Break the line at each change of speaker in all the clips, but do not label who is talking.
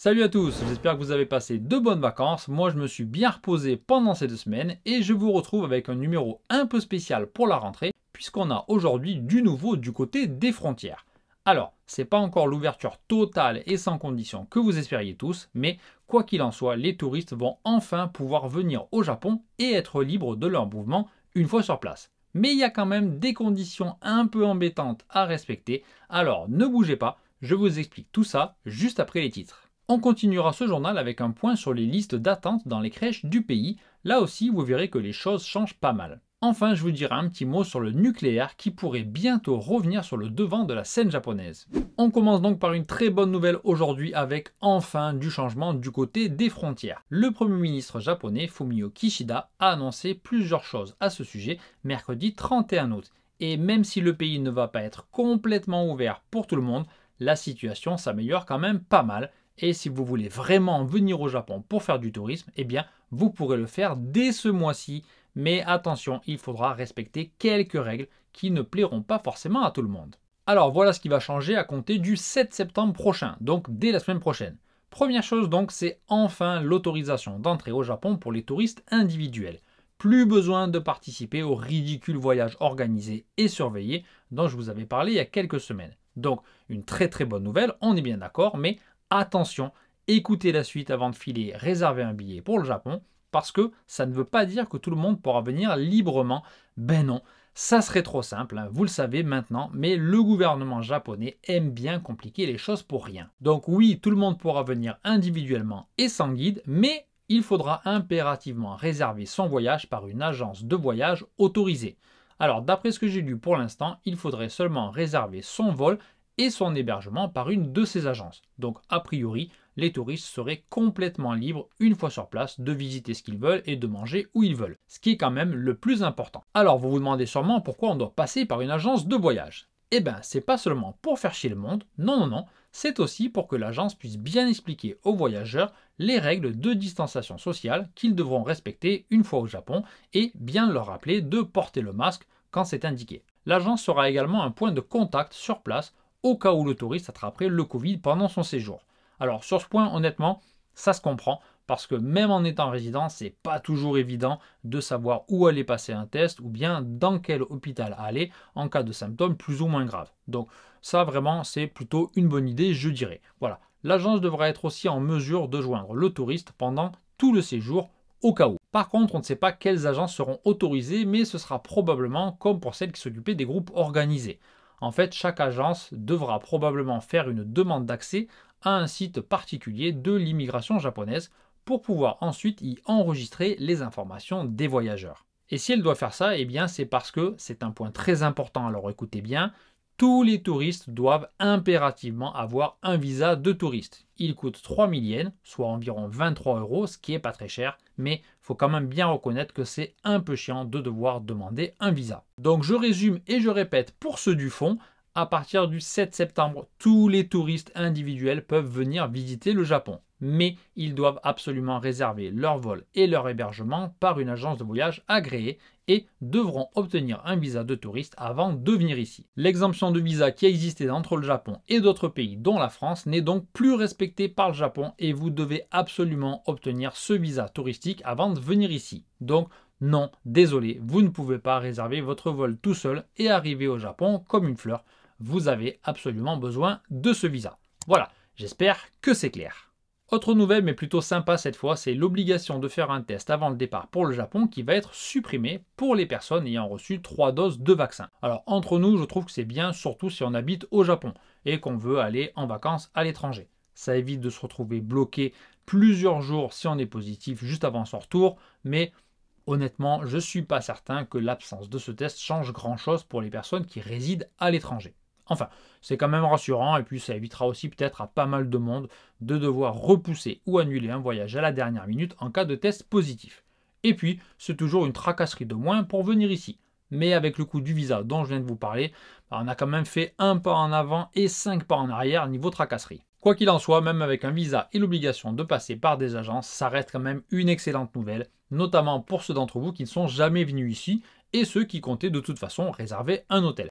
Salut à tous, j'espère que vous avez passé de bonnes vacances. Moi je me suis bien reposé pendant ces 2 semaines et je vous retrouve avec un numéro un peu spécial pour la rentrée puisqu'on a aujourd'hui du nouveau du côté des frontières. Alors, c'est pas encore l'ouverture totale et sans condition que vous espériez tous, mais quoi qu'il en soit, les touristes vont enfin pouvoir venir au Japon et être libres de leur mouvement une fois sur place. Mais il y a quand même des conditions un peu embêtantes à respecter, alors ne bougez pas, je vous explique tout ça juste après les titres. On continuera ce journal avec un point sur les listes d'attente dans les crèches du pays. Là aussi, vous verrez que les choses changent pas mal. Enfin, je vous dirai un petit mot sur le nucléaire qui pourrait bientôt revenir sur le devant de la scène japonaise. On commence donc par une très bonne nouvelle aujourd'hui avec enfin du changement du côté des frontières. Le Premier ministre japonais Fumio Kishida a annoncé plusieurs choses à ce sujet mercredi 31 août. Et même si le pays ne va pas être complètement ouvert pour tout le monde, la situation s'améliore quand même pas mal. Et si vous voulez vraiment venir au Japon pour faire du tourisme, eh bien, vous pourrez le faire dès ce mois-ci. Mais attention, il faudra respecter quelques règles qui ne plairont pas forcément à tout le monde. Alors voilà ce qui va changer à compter du 7 septembre prochain, donc dès la semaine prochaine. Première chose donc, c'est enfin l'autorisation d'entrer au Japon pour les touristes individuels. Plus besoin de participer au ridicule voyage organisé et surveillé dont je vous avais parlé il y a quelques semaines. Donc une très bonne nouvelle, on est bien d'accord, mais attention, écoutez la suite avant de filer, réservez un billet pour le Japon, parce que ça ne veut pas dire que tout le monde pourra venir librement. Ben non, ça serait trop simple, hein, vous le savez maintenant, mais le gouvernement japonais aime bien compliquer les choses pour rien. Donc oui, tout le monde pourra venir individuellement et sans guide, mais il faudra impérativement réserver son voyage par une agence de voyage autorisée. Alors d'après ce que j'ai lu pour l'instant, il faudrait seulement réserver son vol et son hébergement par une de ces agences. Donc a priori, les touristes seraient complètement libres une fois sur place de visiter ce qu'ils veulent et de manger où ils veulent, ce qui est quand même le plus important. Alors vous vous demandez sûrement pourquoi on doit passer par une agence de voyage. Eh bien, c'est pas seulement pour faire chier le monde, non, c'est aussi pour que l'agence puisse bien expliquer aux voyageurs les règles de distanciation sociale qu'ils devront respecter une fois au Japon et bien leur rappeler de porter le masque quand c'est indiqué. L'agence sera également un point de contact sur place au cas où le touriste attraperait le Covid pendant son séjour. Alors sur ce point, honnêtement, ça se comprend, parce que même en étant résident, c'est pas toujours évident de savoir où aller passer un test ou bien dans quel hôpital aller en cas de symptômes plus ou moins graves. Donc ça vraiment, c'est plutôt une bonne idée, je dirais. Voilà, l'agence devra être aussi en mesure de joindre le touriste pendant tout le séjour au cas où. Par contre, on ne sait pas quelles agences seront autorisées, mais ce sera probablement comme pour celles qui s'occupaient des groupes organisés. En fait, chaque agence devra probablement faire une demande d'accès à un site particulier de l'immigration japonaise pour pouvoir ensuite y enregistrer les informations des voyageurs. Et si elle doit faire ça, eh bien c'est parce que c'est un point très important, alors écoutez bien, tous les touristes doivent impérativement avoir un visa de touriste. Il coûte 3000 yens, soit environ 23 €, ce qui n'est pas très cher, mais il faut quand même bien reconnaître que c'est un peu chiant de devoir demander un visa. Donc je résume et je répète pour ceux du fond, à partir du 7 septembre, tous les touristes individuels peuvent venir visiter le Japon. Mais ils doivent absolument réserver leur vol et leur hébergement par une agence de voyage agréée et devront obtenir un visa de touriste avant de venir ici. L'exemption de visa qui existait entre le Japon et d'autres pays dont la France n'est donc plus respectée par le Japon et vous devez absolument obtenir ce visa touristique avant de venir ici. Donc non, désolé, vous ne pouvez pas réserver votre vol tout seul et arriver au Japon comme une fleur. Vous avez absolument besoin de ce visa. Voilà, j'espère que c'est clair. Autre nouvelle, mais plutôt sympa cette fois, c'est l'obligation de faire un test avant le départ pour le Japon qui va être supprimée pour les personnes ayant reçu 3 doses de vaccin. Alors entre nous, je trouve que c'est bien, surtout si on habite au Japon et qu'on veut aller en vacances à l'étranger. Ça évite de se retrouver bloqué plusieurs jours si on est positif juste avant son retour, mais honnêtement, je ne suis pas certain que l'absence de ce test change grand-chose pour les personnes qui résident à l'étranger. Enfin, c'est quand même rassurant et puis ça évitera aussi peut-être à pas mal de monde de devoir repousser ou annuler un voyage à la dernière minute en cas de test positif. Et puis, c'est toujours une tracasserie de moins pour venir ici. Mais avec le coût du visa dont je viens de vous parler, on a quand même fait un pas en avant et 5 pas en arrière niveau tracasserie. Quoi qu'il en soit, même avec un visa et l'obligation de passer par des agences, ça reste quand même une excellente nouvelle, notamment pour ceux d'entre vous qui ne sont jamais venus ici et ceux qui comptaient de toute façon réserver un hôtel.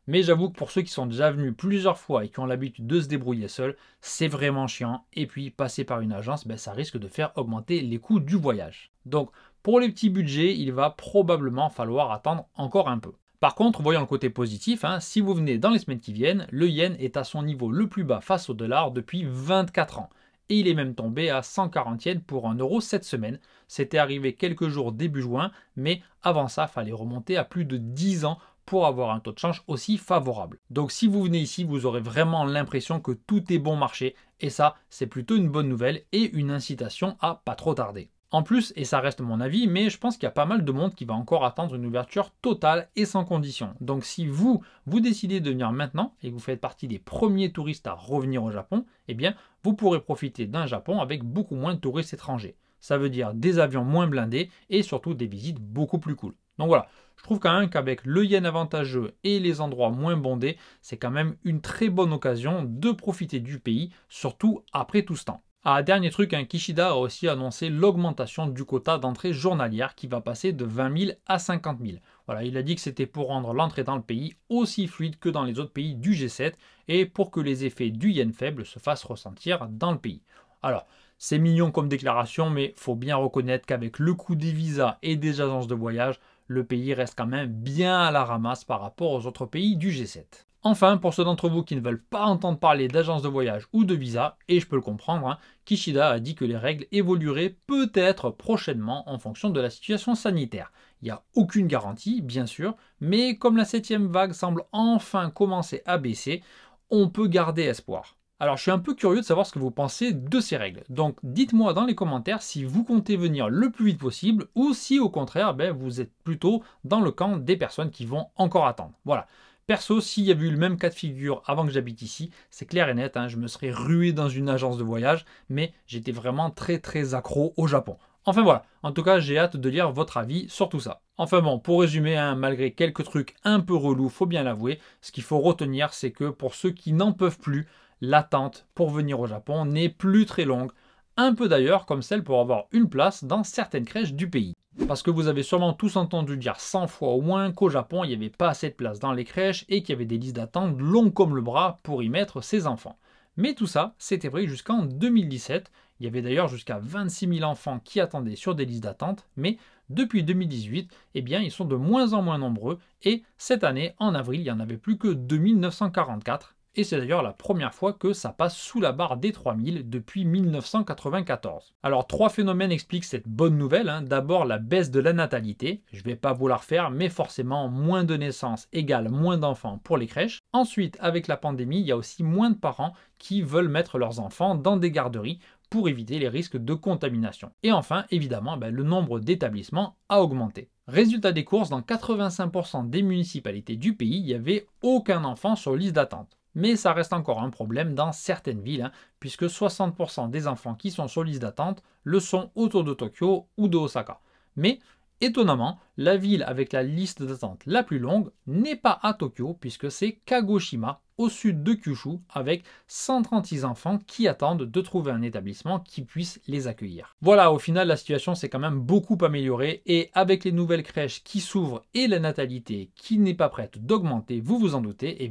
Mais j'avoue que pour ceux qui sont déjà venus plusieurs fois et qui ont l'habitude de se débrouiller seuls, c'est vraiment chiant. Et puis passer par une agence, ben, ça risque de faire augmenter les coûts du voyage. Donc pour les petits budgets, il va probablement falloir attendre encore un peu. Par contre, voyons le côté positif, si vous venez dans les semaines qui viennent, le yen est à son niveau le plus bas face au dollar depuis 24 ans. Et il est même tombé à 140 yens pour 1 euro cette semaine. C'était arrivé quelques jours début juin, mais avant ça, il fallait remonter à plus de 10 ans pour avoir un taux de change aussi favorable. Donc si vous venez ici, vous aurez vraiment l'impression que tout est bon marché, et ça, c'est plutôt une bonne nouvelle et une incitation à pas trop tarder. En plus, et ça reste mon avis, mais je pense qu'il y a pas mal de monde qui va encore attendre une ouverture totale et sans condition. Donc si vous décidez de venir maintenant et que vous faites partie des premiers touristes à revenir au Japon, eh bien vous pourrez profiter d'un Japon avec beaucoup moins de touristes étrangers. Ça veut dire des avions moins blindés et surtout des visites beaucoup plus cool. Donc voilà, je trouve quand même qu'avec le yen avantageux et les endroits moins bondés, c'est quand même une très bonne occasion de profiter du pays, surtout après tout ce temps. Ah, dernier truc, Kishida a aussi annoncé l'augmentation du quota d'entrée journalière qui va passer de 20 000 à 50 000. Voilà, il a dit que c'était pour rendre l'entrée dans le pays aussi fluide que dans les autres pays du G7 et pour que les effets du yen faible se fassent ressentir dans le pays. Alors, c'est mignon comme déclaration, mais faut bien reconnaître qu'avec le coût des visas et des agences de voyage, le pays reste quand même bien à la ramasse par rapport aux autres pays du G7. Enfin, pour ceux d'entre vous qui ne veulent pas entendre parler d'agences de voyage ou de visa, et je peux le comprendre, Kishida a dit que les règles évolueraient peut-être prochainement en fonction de la situation sanitaire. Il n'y a aucune garantie, bien sûr, mais comme la 7e vague semble enfin commencer à baisser, on peut garder espoir. Alors je suis un peu curieux de savoir ce que vous pensez de ces règles. Donc dites-moi dans les commentaires si vous comptez venir le plus vite possible ou si au contraire vous êtes plutôt dans le camp des personnes qui vont encore attendre. Voilà. Perso, s'il y avait eu le même cas de figure avant que j'habite ici, c'est clair et net, je me serais rué dans une agence de voyage, mais j'étais vraiment très accro au Japon. Enfin voilà, en tout cas j'ai hâte de lire votre avis sur tout ça. Enfin bon, pour résumer, malgré quelques trucs un peu relous, faut bien l'avouer, ce qu'il faut retenir c'est que pour ceux qui n'en peuvent plus, l'attente pour venir au Japon n'est plus très longue, un peu d'ailleurs comme celle pour avoir une place dans certaines crèches du pays. Parce que vous avez sûrement tous entendu dire 100 fois au moins qu'au Japon, il n'y avait pas assez de place dans les crèches et qu'il y avait des listes d'attente longues comme le bras pour y mettre ses enfants. Mais tout ça, c'était vrai jusqu'en 2017. Il y avait d'ailleurs jusqu'à 26 000 enfants qui attendaient sur des listes d'attente, mais depuis 2018, ils sont de moins en moins nombreux et cette année, en avril, il n'y en avait plus que 2 944. Et c'est d'ailleurs la première fois que ça passe sous la barre des 3000 depuis 1994. Alors 3 phénomènes expliquent cette bonne nouvelle. D'abord la baisse de la natalité, je ne vais pas vous la refaire, mais forcément moins de naissances égale moins d'enfants pour les crèches. Ensuite, avec la pandémie, il y a aussi moins de parents qui veulent mettre leurs enfants dans des garderies pour éviter les risques de contamination. Et enfin, évidemment, le nombre d'établissements a augmenté. Résultat des courses, dans 85% des municipalités du pays, il n'y avait aucun enfant sur liste d'attente. Mais ça reste encore un problème dans certaines villes, puisque 60% des enfants qui sont sur liste d'attente le sont autour de Tokyo ou de Osaka. Mais étonnamment, la ville avec la liste d'attente la plus longue n'est pas à Tokyo, puisque c'est Kagoshima, au sud de Kyushu, avec 136 enfants qui attendent de trouver un établissement qui puisse les accueillir. Voilà, au final, la situation s'est quand même beaucoup améliorée et avec les nouvelles crèches qui s'ouvrent et la natalité qui n'est pas prête d'augmenter, vous vous en doutez,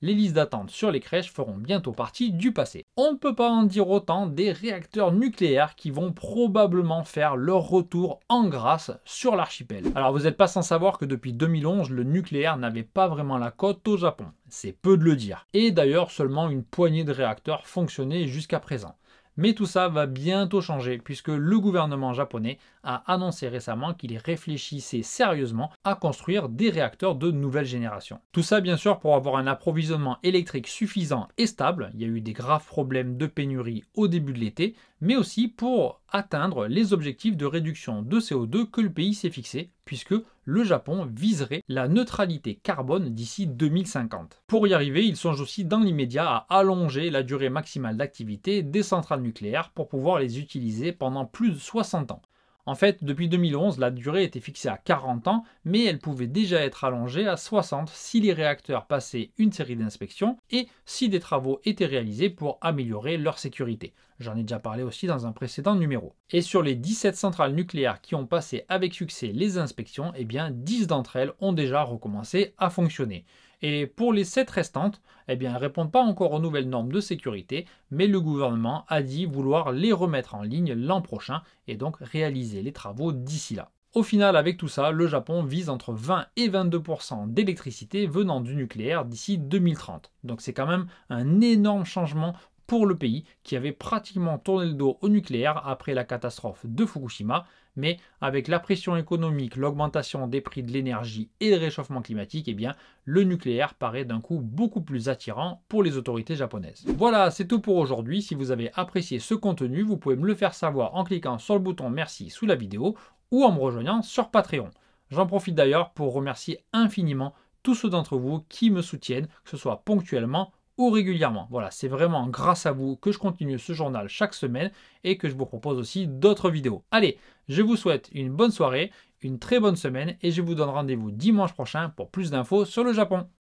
les listes d'attente sur les crèches feront bientôt partie du passé. On ne peut pas en dire autant des réacteurs nucléaires qui vont probablement faire leur retour en grâce sur l'archipel. Alors vous n'êtes pas sans savoir que depuis 2011, le nucléaire n'avait pas vraiment la cote au Japon. C'est peu de le dire. Et d'ailleurs, seulement une poignée de réacteurs fonctionnaient jusqu'à présent. Mais tout ça va bientôt changer puisque le gouvernement japonais a annoncé récemment qu'il réfléchissait sérieusement à construire des réacteurs de nouvelle génération. Tout ça bien sûr pour avoir un approvisionnement électrique suffisant et stable. Il y a eu des graves problèmes de pénurie au début de l'été, mais aussi pour atteindre les objectifs de réduction de CO2 que le pays s'est fixé, puisque le Japon viserait la neutralité carbone d'ici 2050. Pour y arriver, il songe aussi dans l'immédiat à allonger la durée maximale d'activité des centrales nucléaires pour pouvoir les utiliser pendant plus de 60 ans. En fait, depuis 2011, la durée était fixée à 40 ans, mais elle pouvait déjà être allongée à 60 si les réacteurs passaient une série d'inspections et si des travaux étaient réalisés pour améliorer leur sécurité. J'en ai déjà parlé aussi dans un précédent numéro. Et sur les 17 centrales nucléaires qui ont passé avec succès les inspections, 10 d'entre elles ont déjà recommencé à fonctionner. Et pour les 7 restantes, eh bien, elles ne répondent pas encore aux nouvelles normes de sécurité, mais le gouvernement a dit vouloir les remettre en ligne l'an prochain et donc réaliser les travaux d'ici là. Au final, avec tout ça, le Japon vise entre 20 et 22% d'électricité venant du nucléaire d'ici 2030. Donc c'est quand même un énorme changement pour le pays qui avait pratiquement tourné le dos au nucléaire après la catastrophe de Fukushima, mais avec la pression économique, l'augmentation des prix de l'énergie et le réchauffement climatique, eh bien, le nucléaire paraît d'un coup beaucoup plus attirant pour les autorités japonaises. Voilà, c'est tout pour aujourd'hui. Si vous avez apprécié ce contenu, vous pouvez me le faire savoir en cliquant sur le bouton merci sous la vidéo ou en me rejoignant sur Patreon. J'en profite d'ailleurs pour remercier infiniment tous ceux d'entre vous qui me soutiennent, que ce soit ponctuellement ou régulièrement. Voilà, c'est vraiment grâce à vous que je continue ce journal chaque semaine et que je vous propose aussi d'autres vidéos. Allez, je vous souhaite une bonne soirée, une très bonne semaine et je vous donne rendez-vous dimanche prochain pour plus d'infos sur le Japon.